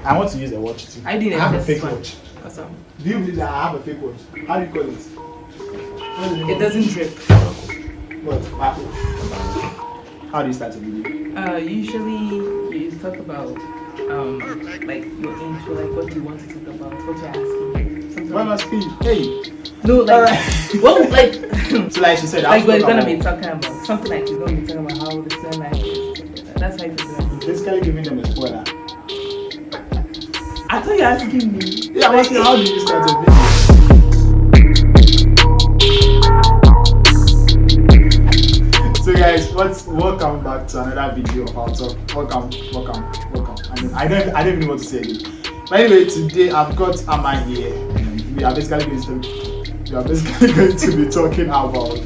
I want to use a watch too. I didn't have a fake watch. Awesome. Do you believe that I have a fake watch? How do you call it? It doesn't drip. What? How do you start a video? Usually you talk about like your intro, like what you want to talk about, what you're asking. Something Why like must be? Hey. no, like Alright. well, like So like she said, like we're gonna be talking about something like we're gonna be talking about how the student life is. That's how you do it. basically giving them a spoiler. I thought you were asking me. Yeah, I'm asking how do you start a video? So guys, welcome back to another video of ourTalk. Welcome. I don't even know what to say again. But anyway, today I've got Amma here. We are basically going to be talking about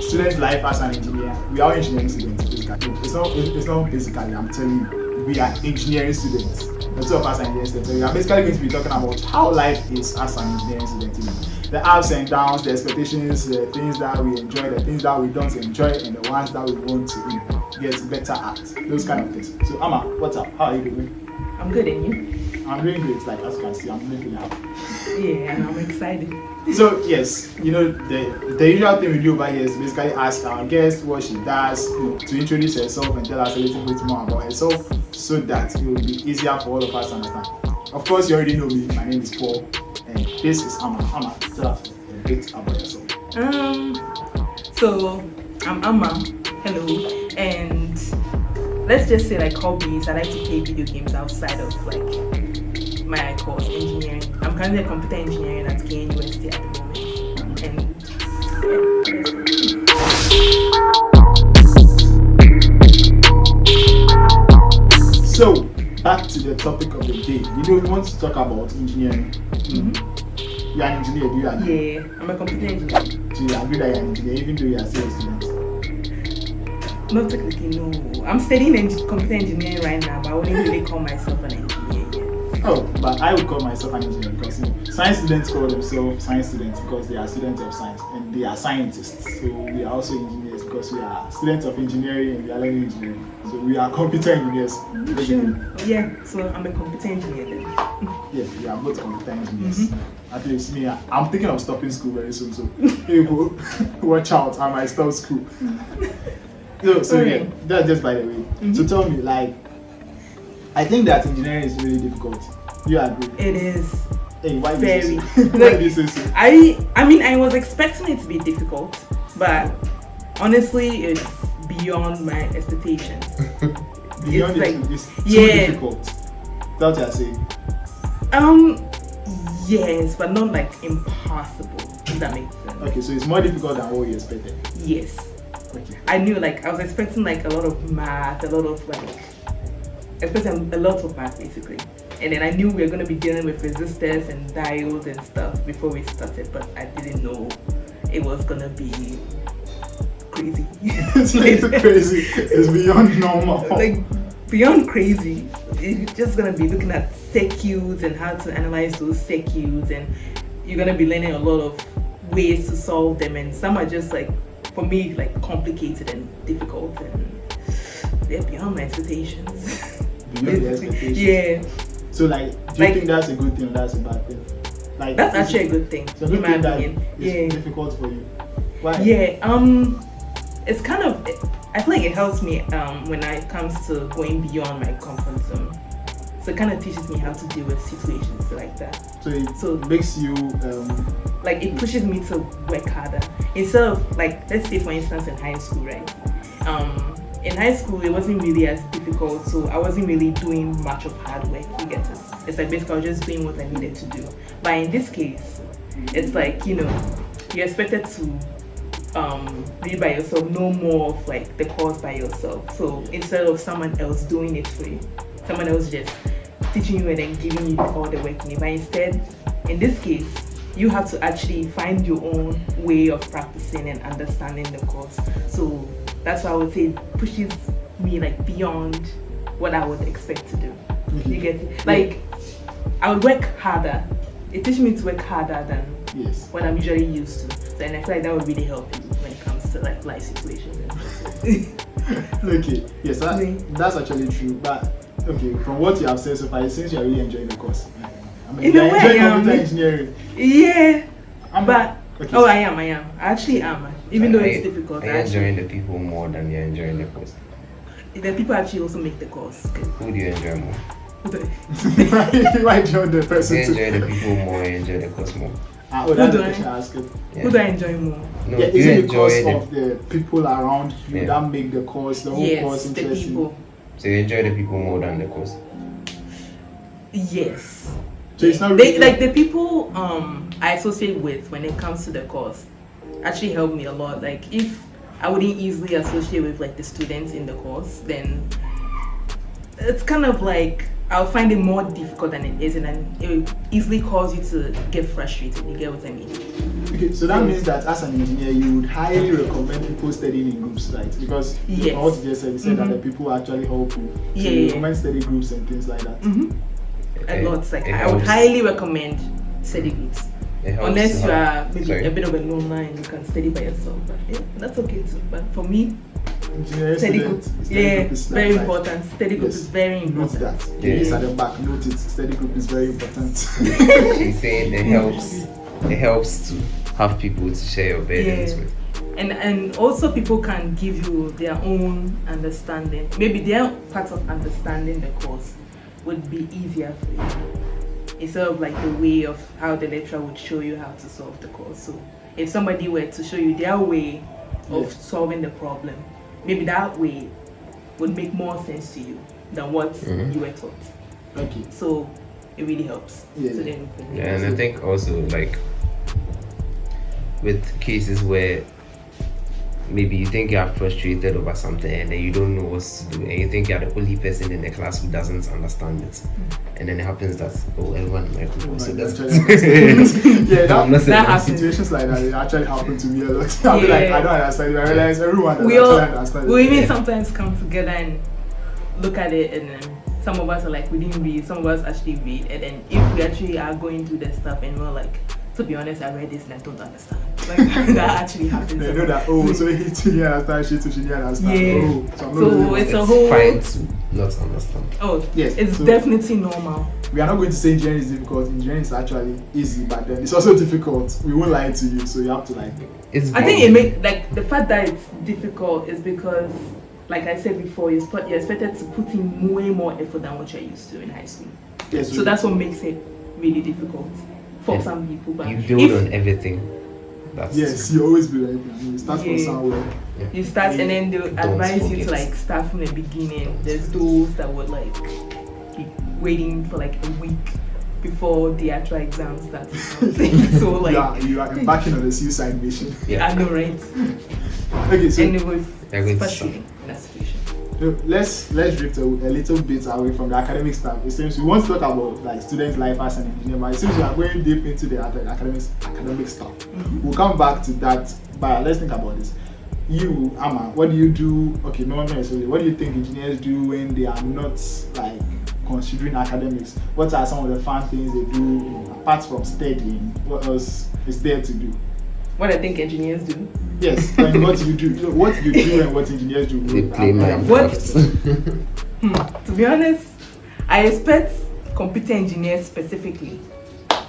student life as an engineer. We are engineering students. Basically. It's not basically. I'm telling you, we are engineering students. The two of us are engineering students. So we are basically going to be talking about how life is as an engineering student. The ups and downs, the expectations, the things that we enjoy, the things that we don't enjoy, and the ones that we want to get better at. Those kind of things. So Amma, what's up? How are you doing? I'm good, and you? I'm doing great. Like as you can see, I'm living out. Yeah, and I'm excited. So yes, the usual thing we do over here is basically ask our guest what she does, to introduce herself and tell us a little bit more about herself, so that it will be easier for all of us to understand. Of course, you already know me. My name is Paul, and this is Amma. Amma, tell us a bit about yourself. So I'm Amma. Hello, and let's just say like hobbies. I like to play video games outside of like my course, engineering. I'm currently a computer engineering at KNUST at the moment. And So back to the topic of the day. We want to talk about engineering. Mm-hmm. You're an engineer, do you agree? Yeah, I'm a computer engineer. Do you agree that you're an engineer even though you're still a student? Not technically, no. I'm studying computer engineering right now, but I wouldn't really call myself an engineer yet. Oh, but I would call myself an engineer because science students call themselves science students because they are students of science and they are scientists. So we are also engineers because we are students of engineering and we are learning engineering. So we are computer engineers. Sure. Yeah, so I'm a computer engineer then. Yes, we are both computer engineers. Mm-hmm. At least me, I'm thinking of stopping school very soon. So hey, watch out, I might stop school. So yeah, that's just by the way. Mm-hmm. So tell me, like, I think that engineering is really difficult. You agree? It is. Hey, why very. Why do you say so? I mean, I was expecting it to be difficult, but honestly, it's beyond my expectations. Beyond it's too difficult. That's what you're saying. Yes, but not like impossible. If that makes sense. Okay, so it's more difficult than what you expected. Yes. Okay. I knew, like, I was expecting like a lot of math, expecting a lot of math basically. And then I knew we were going to be dealing with resistors and diodes and stuff before we started, but I didn't know it was going to be crazy. It's like crazy. It's beyond normal. Like, beyond crazy. It's just going to be looking at circuits and how to analyze those circuits, and you're going to be learning a lot of ways to solve them, and some are just like, for me, like complicated and difficult, and they're beyond my expectations. Beyond the expectations? Yeah. So like, do you think that's a good thing or that's a bad thing? Like, that's actually a good thing. It's a good thing that is yeah. difficult for you. Why? Yeah. It's kind of, I feel like it helps me when it comes to going beyond my comfort zone. So it kind of teaches me how to deal with situations like that. So it makes you like, it pushes me to work harder instead of, like, let's say for instance in high school, right? In high school it wasn't really as difficult, so I wasn't really doing much of hard work. You get it? It's like basically I was just doing what I needed to do. But in this case, it's like, you're expected to read by yourself, know more of like the course by yourself. So instead of someone else doing it for you, someone else just teaching you and then giving you all the work you need. But instead, in this case, you have to actually find your own way of practicing and understanding the course. So that's why I would say it pushes me like beyond what I would expect to do. Mm-hmm. You get it? Like, I would work harder. It teaches me to work harder than what I'm usually used to. So, and I feel like that would really help you when it comes to like life situations. Okay, yes, that's actually true. But okay, from what you have said so far, it seems you are really enjoying the course. I mean, In you a are way, enjoying computer engineering. Yeah, Okay, I am. I actually am. Even though it's difficult, Are you enjoying the people more than you're enjoying the course? The people actually also make the course. Who do you enjoy more? Why do you want the Do person you to enjoy the people more or you enjoy the course more? that's the question I asked you. Yeah. Who do I enjoy more? No, Yeah, do is you it enjoy because of the people around you Yeah. that make the course, the whole course Yes, the interesting? people. So you enjoy the people more than the course? So Yes. it's not really Like the people I associate with when it comes to the course actually help me a lot. Like if I wouldn't easily associate with like the students in the course, then it's kind of like I'll find it more difficult than it is, and then it will easily cause you to get frustrated. You get what I mean? Okay, so that means that as an engineer, you would highly recommend people studying in groups, right? Because Yes. what you just said, you said that the people actually help you. So Yeah, you yeah. recommend study groups and things like that. A lot. Like It I would helps. highly recommend study groups. It helps Unless to you have- are maybe Sorry. a bit of a loner and you can study by yourself, but yeah, that's okay too. But for me, Engineering study student, group, study yeah, group is very like- important. Study group Yes. is very Note important. that. Yeah. It's at the back. Note it. Study group is very important. He's saying it helps to have people to share your burdens Yeah. with. And also people can give you their own understanding. Maybe their part of understanding the course would be easier for you, instead of like the way of how the lecturer would show you how to solve the course. So if somebody were to show you their way of Yeah. solving the problem, maybe that way would make more sense to you than what you were taught. Okay. So it really helps. Yeah. So then Yeah, and I think also like with cases where maybe you think you are frustrated over something and then you don't know what to do, and you think you're the only person in the class who doesn't understand it, and then it happens that everyone in my group also doesn't. Yeah, I'm not saying that that. happens. situations like that, it actually happen to me a lot. I'll be like, Yeah. I don't understand it. I realize everyone doesn't we all actually understand we it. even sometimes come together and look at it, and then some of us are like, we didn't read, some of us actually read, and then if we actually are going through the stuff and we're like, to be honest, I read this and I don't understand. Like that actually happens. They know that, oh, so he didn't understand, she too, she didn't understand. Yeah. Oh, so I'm not So really it's a It's whole fine to not understand. oh Yes, it's so- definitely normal. We are not going to say engineering is difficult. Engineering is actually easy, but then it's also difficult. We won't lie to you, so you have to like. It's I think it make like the fact that it's difficult is because, like I said before, you're expected to put in way more effort than what you're used to in high school. Yes, So that's what makes it really difficult for Yeah. some people. But you build if on everything. That's yes, you always be like, you start from Yeah. somewhere. you start and then they'll advise you to forget. like start from the beginning. There's those that would like be waiting for like a week before the actual exam starts. So like you are embarking on a suicide mission. I know, right? Okay, so And it was They're going to frustrating in that situation. let's drift a little bit away from the academic stuff. It seems we want to talk about like student life as an engineer, but it seems we are going deep into the academic stuff. We'll come back to that, but let's think about this. You, Amma, what do you do? Okay, no, not necessarily. What do you think engineers do when they are not like considering academics? What are some of the fun things they do apart from studying? What else is there to do? What I think engineers do. Yes, and what you do. So what you do and what engineers do. They play What? Minecraft. To be honest, I expect computer engineers specifically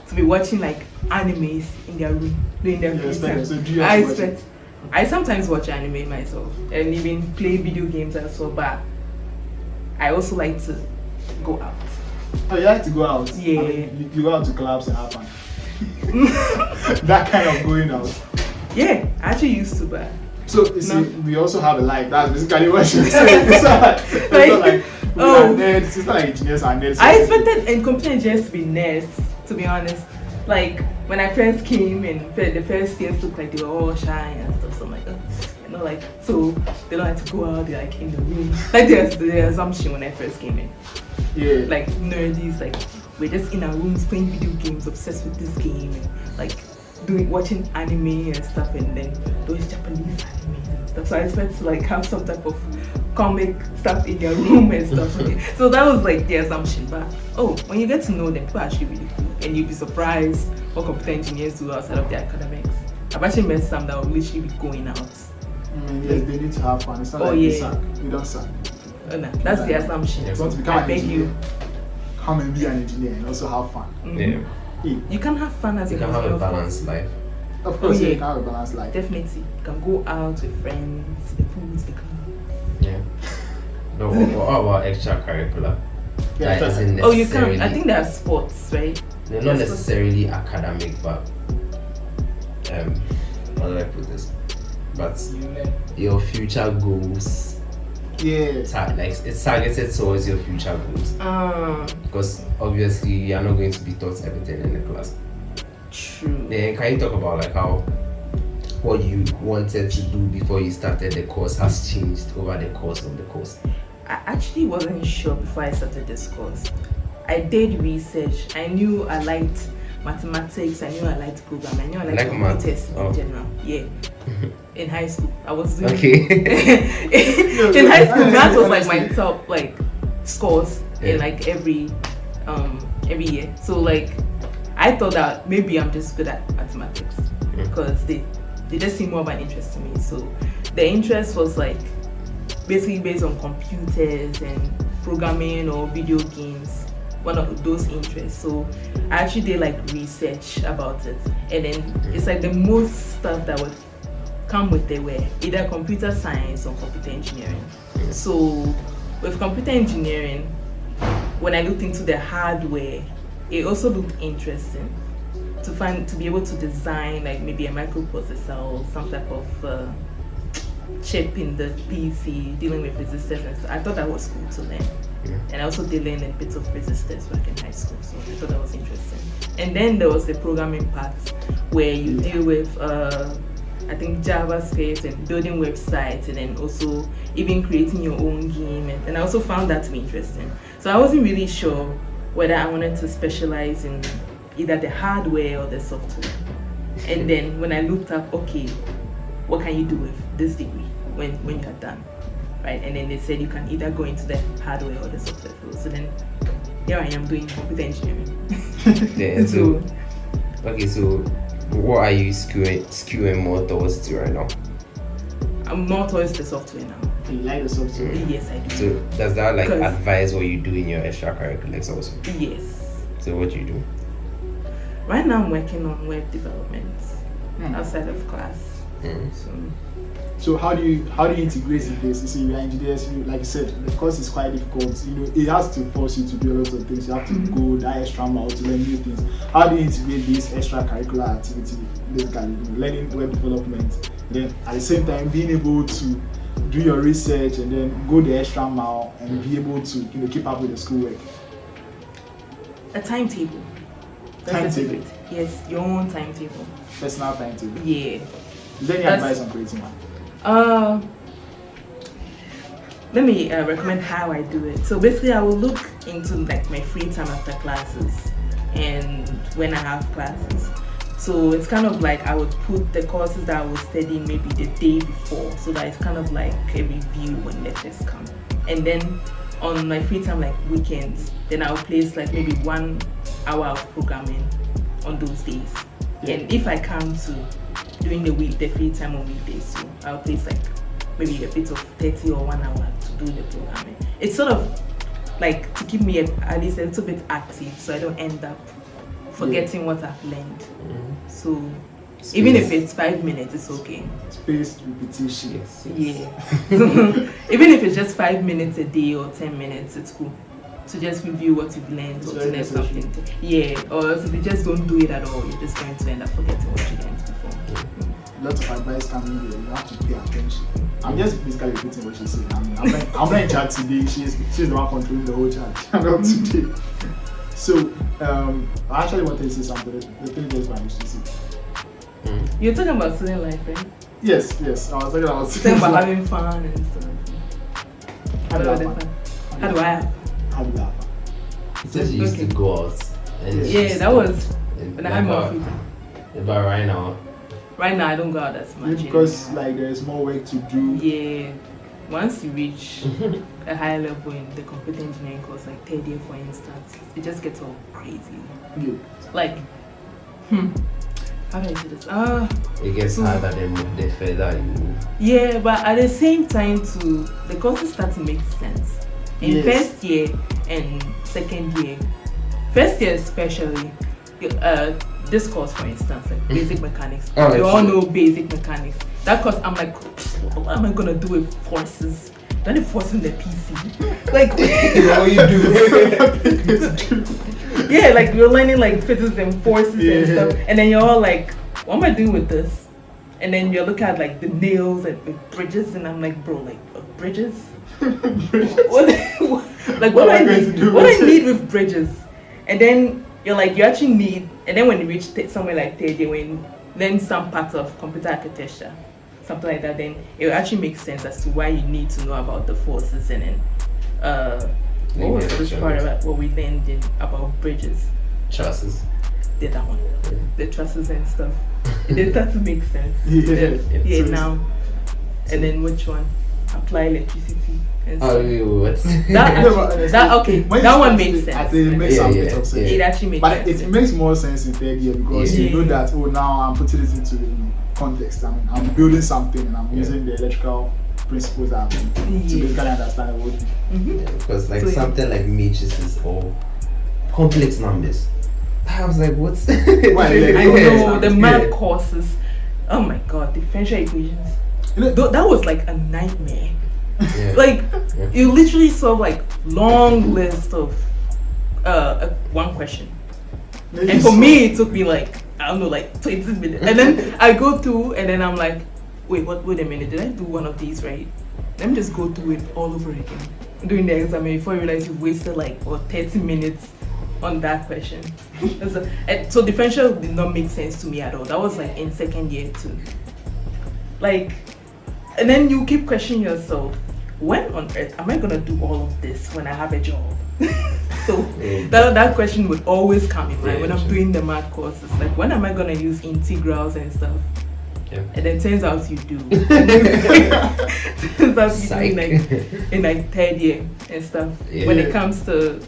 to be watching like animes in their room during their You free expect time. it, so do you I have to watch expect. I sometimes watch anime myself and even play video games as well, but I also like to go out. Oh, you like to go out? Yeah. I mean, you go out to clubs and have fun. That kind of going out. Yeah, I actually used to, but So you see, No. we also have a life. That's basically what you're saying. It's not like we are Oh. nerds. It's not like engineers are nerds. I expected in computer engineers to be nerds, to be honest. Like when I first came and the first years looked like they were all shy and stuff. So I'm like, like so they don't like to go out. They're like in the room. Like there's the assumption when I first came in. Yeah. Like nerdies, like we're just in our rooms playing video games, obsessed with this game, and like watching anime and stuff, and then those Japanese animes and stuff. So I expect to like have some type of comic stuff in your room and stuff. So that was like the assumption. But when you get to know them, people are actually really cool, and you'd be surprised what computer engineers do outside of their academics. I've actually met some that will literally be going out. Yes, they need to have fun. It's not Oh, like they yeah. suck. We don't suck. Oh, no, that's the assumption. If you want to become I an beg engineer, you. come and be an engineer and also have fun. Mhm. Yeah. You can have fun as You an can have engineer, a of course. balanced life. Of course, yeah. you can have a balanced life. Definitely. You can go out with friends, the pools, the club. Yeah. No, what about extracurricular? Yeah, Like, isn't Oh, you can. necessarily- I think there are sports, right? they're not Yes, necessarily academic, but how do I put this? But your future goals, Yeah. like it's targeted towards your future goals. Because obviously you are not going to be taught everything in the class. True. Then can you talk about like how what you wanted to do before you started the course has changed over the course of the course? I actually wasn't sure before I started this course. I did research. I knew I liked mathematics. I knew I liked programming. I knew I liked Like math? computers in Oh. general. Yeah. In high school, I was doing. Okay. In high school, math was like my top like scores Yeah. in like every year. So like, I thought that maybe I'm just good at mathematics because they just seem more of an interest to me. So the interest was like basically based on computers and programming or video games, one of those interests. So I actually did like research about it, and then it's like the most stuff that would come with it were either computer science or computer engineering. So with computer engineering, when I looked into the hardware, it also looked interesting to be able to design like maybe a microprocessor or some type of chip in the PC dealing with resistors and stuff. I thought that was cool to learn. And I also did learn a bit of resistors back in high school, so I thought that was interesting. And then there was the programming part where you deal with I think JavaScript and building websites, and then also even creating your own game, and I also found that to be interesting. So I wasn't really sure whether I wanted to specialize in either the hardware or the software. And then when I looked up, okay, what can you do with this degree when you're done, right? And then they said you can either go into the hardware or the software field. So then here I am doing computer engineering. Yeah, so okay, so what are you skewing more towards to right now? I'm more towards the software now. You like the software? Yes, I do. So does that like 'Cause- advise what you do in your extracurriculars also? Yes. So what do you do? Right now I'm working on web development outside of class. So how do you integrate this? You see, we are engineers. Like you said, the course is quite difficult. You know, it has to force you to do a lot of things. You have to go that extra mile to learn new things. How do you integrate this extracurricular activity, basically, learning web development, and then at the same time being able to do your research and then go the extra mile and be able to keep up with the schoolwork? A timetable. That's the Timetable. secret. Yes, your own timetable. Personal timetable. Yeah. Is there any advice on creating one? Let me recommend how I do it. So basically, I will look into like my free time after classes and when I have classes. So it's kind of like I would put the courses that I was studying maybe the day before, so that it's kind of like a review when lectures come. And then on my free time, like weekends, then I'll place like maybe 1 hour of programming on those days. Yeah. And if I come to during the week, the free time on weekdays, so I'll place like maybe a bit of 30 or 1 hour to do the programming. It's sort of like to keep me at least a little bit active, so I don't end up forgetting what I've learned. So even if it's 5 minutes, it's okay. Spaced repetition. Yeah. Even if it's just 5 minutes a day or 10 minutes, it's cool. To just review what you've learned It's or to very learn something. Yeah. Or else if you just don't do it at all, you're just going to end up forgetting what you learned before. Lots of advice coming here. You have to pay attention. I'm just basically repeating what she said. I'm not in chat today. She's the one controlling the whole chat. I'm not today. So I actually wanted to say something. The thing just vanished. You see. You're talking about student life, right? Yes. I was talking about Talking about having fun and stuff. How do I have fun? How do I have fun? How do I have fun? It says you used to go out. And Yeah, that was when I had more like, free time. but right now, Right now, I don't go out as much. Because anymore. like there's more work to do. Yeah, once you reach a higher level in the computer engineering course, like third year for instance, it just gets all crazy. Yeah. Like, how do I say this? it gets harder the further you move. Yeah, but at the same time too, the courses start to make sense. In Yes. first year and second year, first year especially, this course, for instance, like basic mechanics. Oh, You all true. know basic mechanics. That course, I'm like, what am I gonna do with forces? Don't need forces in the PC. Like, What you do? yeah, like you're learning like physics and forces and Yeah. stuff, and then you're all like, what am I doing with this? And then you look at like the nails and the bridges, and I'm like, bro, like bridges? What? Like what do I need? What do I need with bridges? And then you're like, you actually need, and then when you reach somewhere like third year, when you learn some parts of computer architecture, something like that, then it will actually make sense as to why you need to know about the forces. And then what was this part about what we learned about bridges? Trusses. Did that one, the trusses and stuff. It started to make sense. Yeah. Yeah, So now. And then which one? Apply electricity and Oh, stuff. wait, what? That okay. When you That one start makes it, sense. I think it makes Yeah, some yeah, bit of sense. It actually makes But sense. it makes more sense in third year because Yeah. you know that, oh, now I'm putting it into context. I mean, I'm building something and I'm Yeah. using the electrical principles that to Yeah. basically understand the whole thing. Mhm. Because like So, yeah. something like matrices or complex numbers. I was like, what's Why, like, I complex know numbers? the math Yeah. courses. Oh my god, differential equations. You know, That was like a nightmare. Yeah. Like Yeah. you literally solve like long list of one question. And for me, it took me like, I don't know, like 20 minutes. And then I go through and then I'm like, wait a minute, did I do one of these right? Let me just go through it all over again during the exam before you realize you've wasted like 30 minutes on that question. So differential did not make sense to me at all. That was like in second year too. Like, and then you keep questioning yourself, when on earth am I gonna do all of this when I have a job? So that question would always come in mind when I'm doing the math courses. Like, when am I gonna use integrals and stuff? Yeah. And then turns out you do. Turns out you do in like third year and stuff. Yeah. When it comes to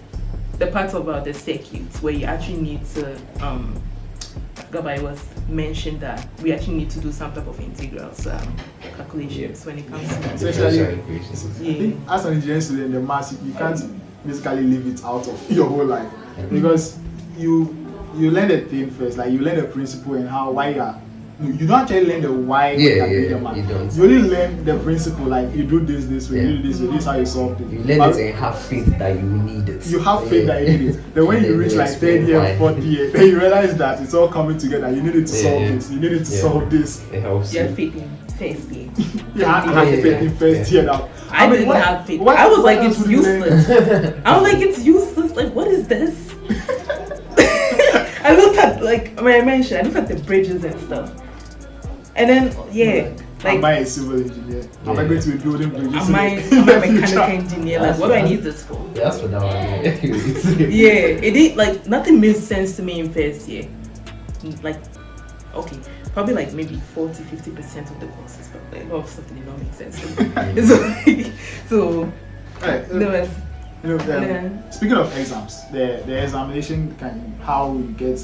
the parts about the circuits where you actually need to it was mentioned that we actually need to do some type of integrals calculations when it comes to Especially, equations. I think as an engineering student, the maths you can't basically leave it out of your whole life because you learn the thing first, like you learn the principle and why you don't actually learn the why. Yeah, the yeah, math. you don't. You only learn the principle, like you do this way, you do this way, this is how you solve it. You learn But it and have faith that you need it. you have faith that you need it. Then when And you then reach you like explain third year, why. fourth year, then you realize that it's all coming together. You needed to solve Yeah. this. You needed to Yeah. solve this. It helps you have you. faith in first year. You had Yeah, faith yeah, in first year now. I mean, didn't what- have faith. what- I was what like, else it's would you learn? useless. I was like, it's useless. Like, what is this? I looked at, like, when I mentioned, I looked at the bridges and stuff. And then, yeah, Am like, I a civil engineer? Am I Yeah. going to be building bridges? am I in a the mechanical future? engineer? Like, what do I need this for? Yeah, that's for that one. Yeah, it did, like, nothing made sense to me in first year. Like, okay, probably like maybe 40-50% of the courses, but like, a lot of stuff did not make sense to me. So, Right, no, it's, you know, yeah. speaking of exams, the examination how you get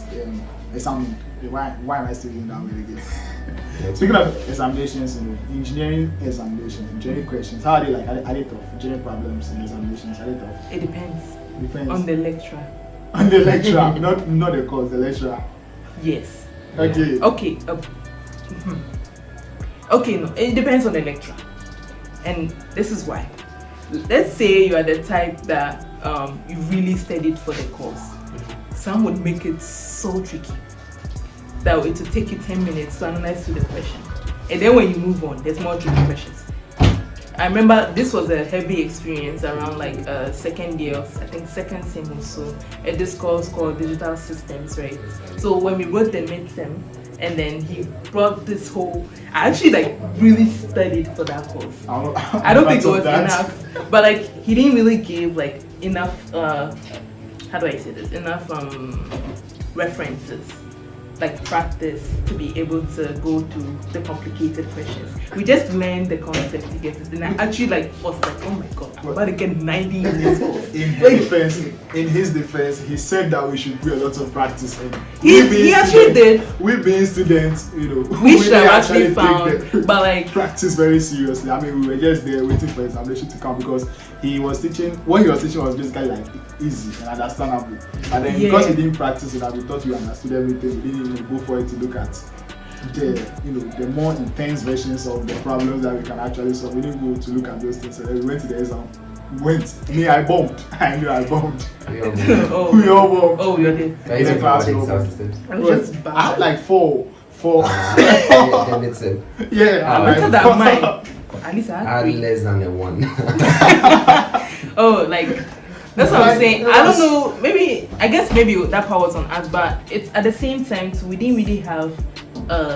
examined. Why am I still using that word again? Speaking of examinations, engineering examinations, engineering questions, how are they like? Are they tough? Engineering problems and examinations, are they tough? It depends Depends. on the lecturer. On the lecturer, not the course, the lecturer. Yes. Okay. Okay. Okay, no, it depends on the lecturer. And this is why. Let's say you are the type that you really studied for the course. Some would make it so tricky that it would take you 10 minutes to analyze through the question. And then when you move on, there's more tricky questions. I remember this was a heavy experience around like second year, I think second sem or so, at this course called digital systems, right? So when we wrote the midterm, and then he brought this whole, I actually like really studied for that course. I don't think it was enough, but like he didn't really give like enough, how do I say this, enough references like practice to be able to go through the complicated questions. We just learned the concept to get it, and I actually like was like, oh my god, I'm about to get 90 units. In his defense, he said that we should do a lot of practice. And he actually did. We being students, you know, We should have actually found, but like practice very seriously. I mean, we were just there waiting for examination to come because he was teaching. What he was teaching was basically like easy and understandable. And then because we didn't practice it, and we thought we understood everything, we didn't go for it to look at the more intense versions of the problems that we can actually solve. We didn't go to look at those things. So then we went to the exam. I bombed. I knew I bombed. We all We all bombed. Oh, you did. But it's class, about we all exam bombed. systems. I was just bad. I had like four. Then it's a, Better than mine. At least I I had had 3. less than a 1. Oh, like that's what I'm saying. I don't know. I guess maybe that part was on us, but it's at the same time. So we didn't really have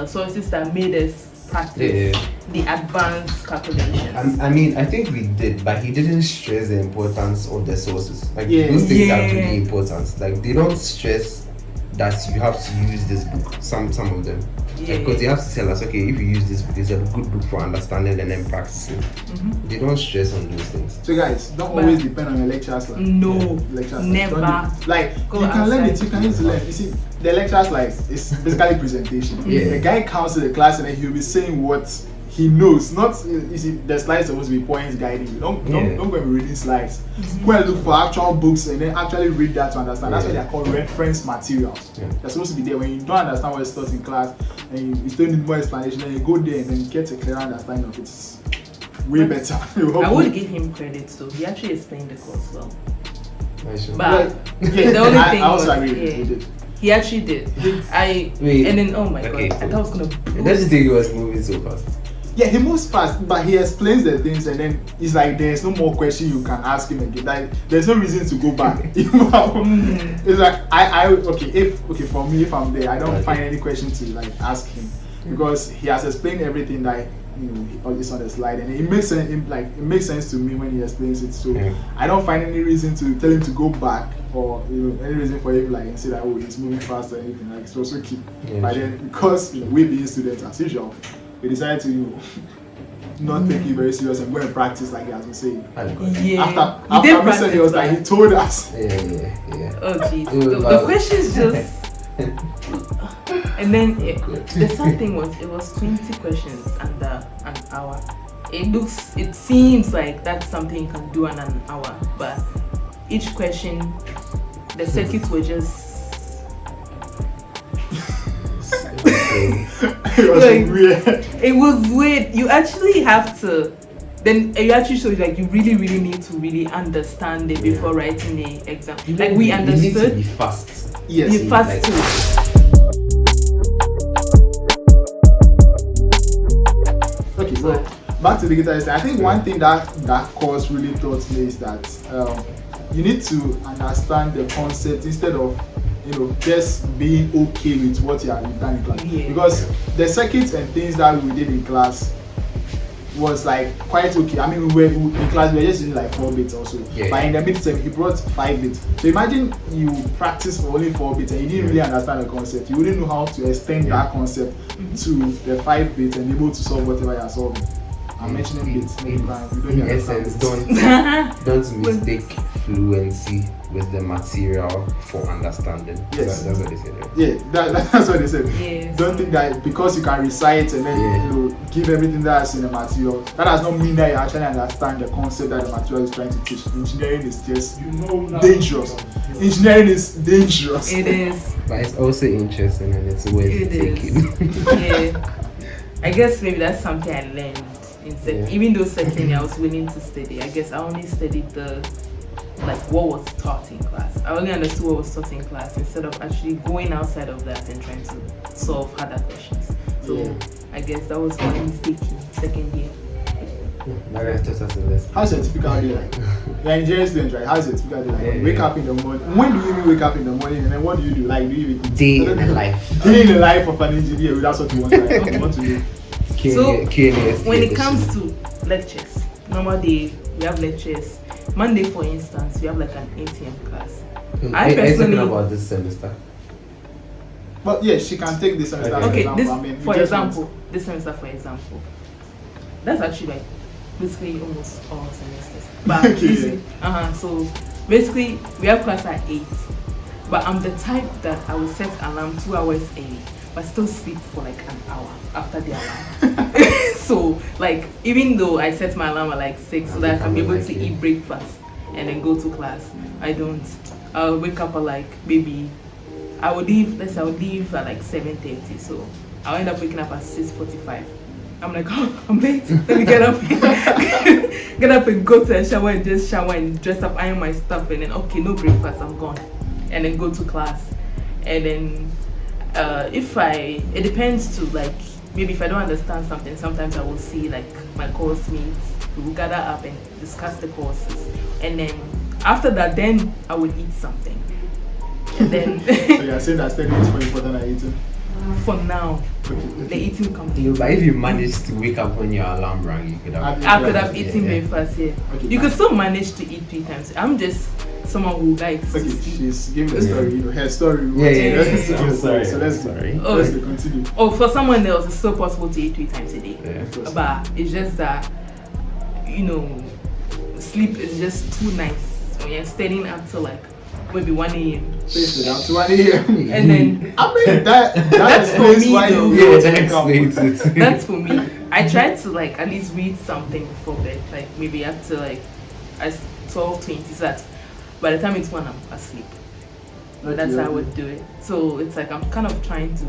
sources that made us practice the advanced calculations. I mean, I think we did, but he didn't stress the importance of the sources. Like those things are really important. Like they don't stress that you have to use this book. Some of them, because they have to tell us, okay, if you use this book, it's a good book for understanding and then practicing. They don't stress on those things. So guys, don't always depend on your lecturers. Like, No, lecturers never. Like you can learn it. You can use learn. You see, the lecturers like it's basically presentation. The guy comes to the class and then he'll be saying what he knows. Not you see, the slides are supposed to be points guiding you. Don't go and be reading slides. Go and look for actual books and then actually read that to understand. That's why they're called reference materials. They're supposed to be there when you don't understand what is taught in class and you still need more explanation. Then you go there and then get a clear understanding of it. It's way better. I would give him credit though. He actually explained the course well. Sure. But the only thing I also was, agree with it. he actually did. And then oh my god, I thought I was gonna. Let's just think he was moving so fast. Yeah, he moves fast, but he explains the things, and then it's like there's no more question you can ask him again. Like there's no reason to go back. It's like if for me, if I'm there, I don't find any question to like ask him because he has explained everything that is on the slide, and it makes sense. It makes sense to me when he explains it. So I don't find any reason to tell him to go back, or any reason for him like say that he's moving fast or anything. Like it's also key. But then because we being students as usual, we decided to not take it very serious and go and practice like he has been saying. After we said he was like he told us. Oh geez. The questions just and then the sad thing was it was 20 questions under an hour. It seems like that's something you can do in an hour, but each question the circuits were just It was weird. It was weird. You actually have to. Then you actually show like you really need to really understand it before writing the exam. Like we understood. You need to be fast. Yes. Be fast too. Okay, so back to digital testing. I think one thing that course really taught me is that you need to understand the concept instead of just being okay with what you've done in class. Because the circuits and things that we did in class was like quite okay. I mean, we were in class, we were just using like 4 bits also. But in the midterm, he brought 5 bits. So imagine you practice for only 4 bits and you didn't really understand the concept. You wouldn't know how to extend that concept to the 5 bits and be able to solve whatever you're solving. I'm mentioning bits. In essence, don't mistake fluency with the material for understanding. Yes. That's what they said. Right? Yeah, that's what they said. Yes. Don't think that because you can recite and then give everything that's in the material, that does not mean that you actually understand the concept that the material is trying to teach. Engineering is just dangerous. Engineering is dangerous. It is. But it's also interesting and it's worth taking. I guess maybe that's something I learned in even though second I was willing to study. I guess I only studied what was taught in class. I only understood what was taught in class instead of actually going outside of that and trying to solve harder questions. So I guess that was my mistake in second year. How's your typical day like? You're an engineering student, right? How's your typical day like? Wake up in the morning. When do you even wake up in the morning and then what do you do? Like, do you even day in the life? Day in the life of an engineer. That's what you want, right? What you want to do. So when it comes to lectures, normal day we have lectures. Monday, for instance, we have like an 8 AM class. I personally about this semester. But yeah, she can take this semester. Okay. Okay, this I mean, for example, this semester for example, that's actually like basically almost all semesters. But Okay, you see, so basically we have class at 8, but I'm the type that I will set alarm 2 hours early, but still sleep for like an hour after the alarm. So like even though I set my alarm at like 6 so that I can be able to eat breakfast and then go to class, I don't. I'll wake up at like maybe I would leave at like 7:30, so I'll end up waking up at 6:45. I'm like, oh, I'm late. Let me get up, get up and go to a shower and just shower and dress up, iron my stuff, and then okay, no breakfast, I'm gone, and then go to class. And then it depends to like maybe if I don't understand something, sometimes I will see like my course mates, we will gather up and discuss the courses, and then after that, then I would eat something, and then. So you're saying that studying is more important than eating? For now, Okay. the eating comes. But if you manage to wake up when your alarm rang, you could have. I could have eaten breakfast, yeah. Okay, You could still manage to eat 3 times. I'm just someone who likes. Okay, she's giving the story, her story. Yeah. Let's listen to I'm the story. sorry. So let's go. Oh. Let's go, continue. Oh, for someone else, it's still possible to eat 3 times a day. Yeah. But it's just that, sleep is just too nice when you're studying up till like maybe 1 a.m. Face it down to 1 a.m. And then I mean that That's for explains me, why though. you Yeah, want to that wake up. explains it. that's for me. I try to like at least read something before bed, like maybe up to like 12:20, so that by the time it's 1, I'm asleep. But that's how I would do it. So it's like I'm kind of trying to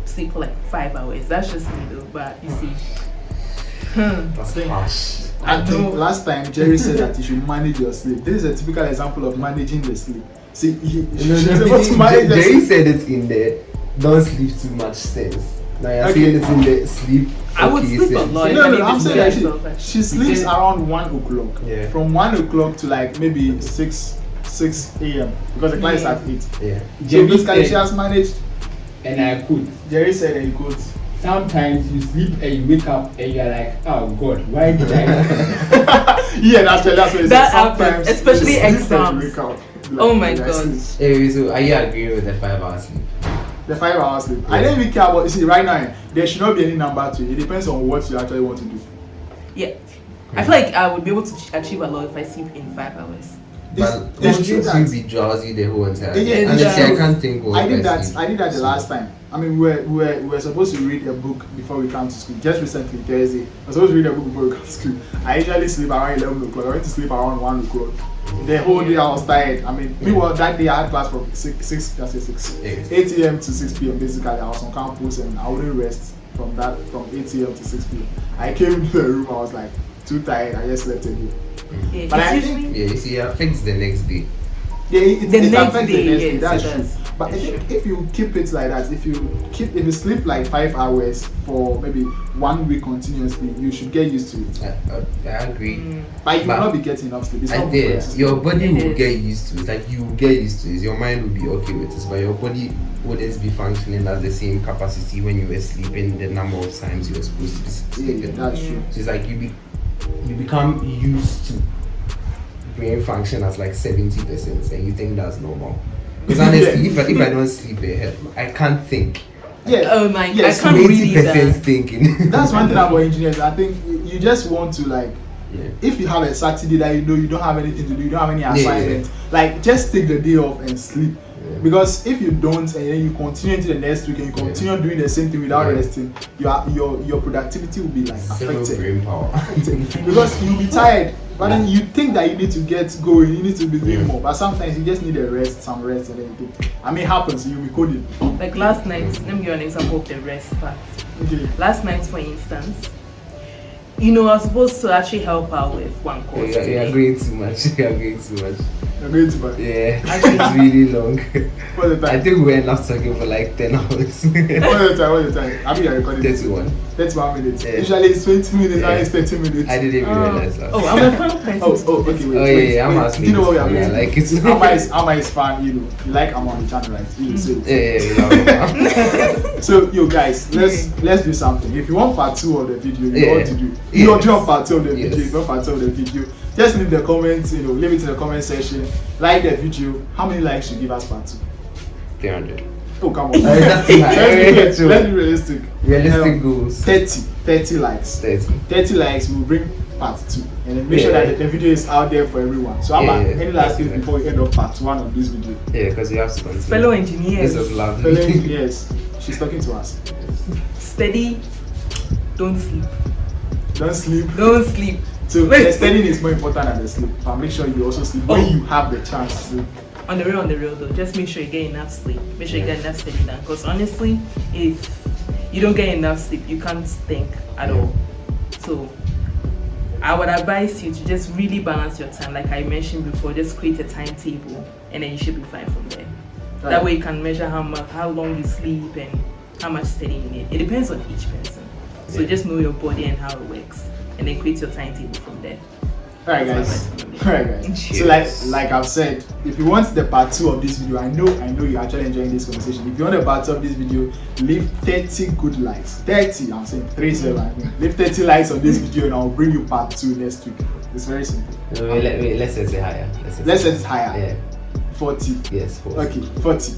sleep for like 5 hours. That's just me though. But you see, That's harsh. I think last time Jerry said that you should manage your sleep. This is a typical example of managing the sleep. See, she's able to manage the Jerry sleep. said it in there. Don't sleep too much sense. Now you're Okay. saying it in the sleep. I would sleep a sense. lot. No, I'm saying that Like, she sleeps around 1 o'clock. Yeah. From 1 o'clock to like maybe 6 a.m. because the class is at 8. Yeah. So Jerry basically she said, has managed. and I could. Jerry said that he could. Sometimes you sleep and you wake up and you're like, oh God, why did I? Yeah, that's what he That said. happens, Sometimes especially you sleep and exams. you wake up. Oh my Like, gosh. Anyway, so are you agreeing with the 5 hours sleep? The 5 hours sleep. I Yeah. don't even care about. You see, right now there should not be any number to it. It depends on what you actually want to do. yeah, I feel like I would be able to achieve a lot if I sleep in 5 hours. But It's true wouldn't that you be drowsy the whole entire Yeah, day? it's Honestly, I true. can't think what I did that. sleep. I did that the last time. I mean, we were supposed to read a book before we come to school. Just recently, Thursday, we were supposed to read a book before we come to school. I usually sleep around 11 o'clock. I went to sleep around 1 o'clock. The whole day I was tired. I mean, meanwhile that day I had class from 8 a.m. to 6 p.m. Basically, I was on campus and I wouldn't rest from 8 a.m. to 6 p.m. I came into the room. I was like too tired. I just slept again. Yeah, But it's I usually think- Yeah, you see, it affects the next day. Yeah, it The next affects day, the next day. yes, That's it true. does. But I That's think if you keep it like that, if you sleep like 5 hours for maybe 1 week continuously, you should get used to it. I agree. But you will But not be getting enough sleep. It's not And good for there, your system. your body It will is. get used to it. Like you will get used to it. Your mind will be okay with it, but your body wouldn't be functioning at the same capacity when you were sleeping. The number of times you were supposed to be sleeping. Yeah, that's true. So it's like you become used to brain function as like 70%, and you think that's normal. Because honestly, if I don't sleep, I can't think. Yeah. Oh my! Yes, I can't really 20% that. thinking. That's one thing about engineers. I think you just want to like, Yeah. if you have a Saturday that you don't have anything to do, you don't have any Yeah. assignment, like just take the day off and sleep. Yeah. Because if you don't and then you continue into the next week and you continue doing the same thing without Yeah. resting, your productivity will be like Zero affected. brain power. Because you'll be tired, but then you think that you need to get going, you need to be doing Yeah. more. But sometimes you just need a rest, some rest, and everything. I mean, it happens. You'll be coding. Like last night, let me give you an example of the rest part. Okay. Last night, for instance, I was supposed to actually help out with one course You're today. agreeing too much. You're agreeing too much. You're going to bed. Yeah, Actually- it's really long. What's the I time? think we end up talking for like 10 hours. What's the time? What's the time? I mean, you're recording. 31. 31 minutes. Yeah. Usually it's 20 minutes, now Yeah. it's 30 minutes. I didn't even realize that. Oh, I'm a fan person. Okay, wait. Oh, yeah, I'm asking. Do you know what we are Yeah, doing? like it's. Amma is fan, you like Amma on the channel, right? You say it. Yeah. So, yo guys, let's do something. If you want part 2 of the video, you know what to do. Yes. You want part 2 of the video, Yes. if you want part 2 of the video, just leave the comments, leave it in the comment section. Like the video. How many likes you give us part 2? 300. Oh, come on. That's too high. Let's True. be realistic. Realistic goals. 30 likes. 30 likes will bring part 2. And then make sure that the video is out there for everyone. So, any last things before we end up part 1 of this video? Yeah, because we have to continue. Fellow engineers. This is lovely. Fellow engineers, she's talking to us. Steady. Don't sleep. Don't sleep. Don't sleep. So the studying is more important than the sleep. But make sure you also sleep when you have the chance to sleep. On the real though, just make sure you get enough sleep. Make sure you get enough study done. Because honestly, if you don't get enough sleep, you can't think at all. So I would advise you to just really balance your time. Like I mentioned before, just create a timetable and then you should be fine from there. Right. That way you can measure how long you sleep and how much study you need. It depends on each person. So just know your body and how it works. And then create your timetable from there. Alright guys. So like I've said, if you want the part 2 of this video, I know you're actually enjoying this conversation. If you want the part 2 of this video, leave 30 good likes. 30, I'm saying 37. Leave 30 likes on this video and I'll bring you part 2 next week. It's very simple. Let's set it higher. Let's set it higher. Yeah. 40. Yes, 40. Okay, 40.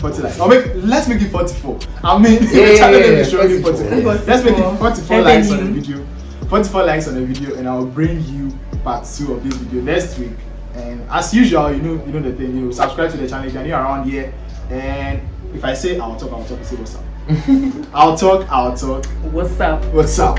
40 likes. Let's make it 44. I mean, the channel name is showing 44. Let's make it 44 likes on the video. 44 likes on the video, and I'll bring you part 2 of this video next week. And as usual, you know the thing. You subscribe to the channel if you're new around here. And if I say I'll talk, you say what's up. I'll talk. What's up? What's up?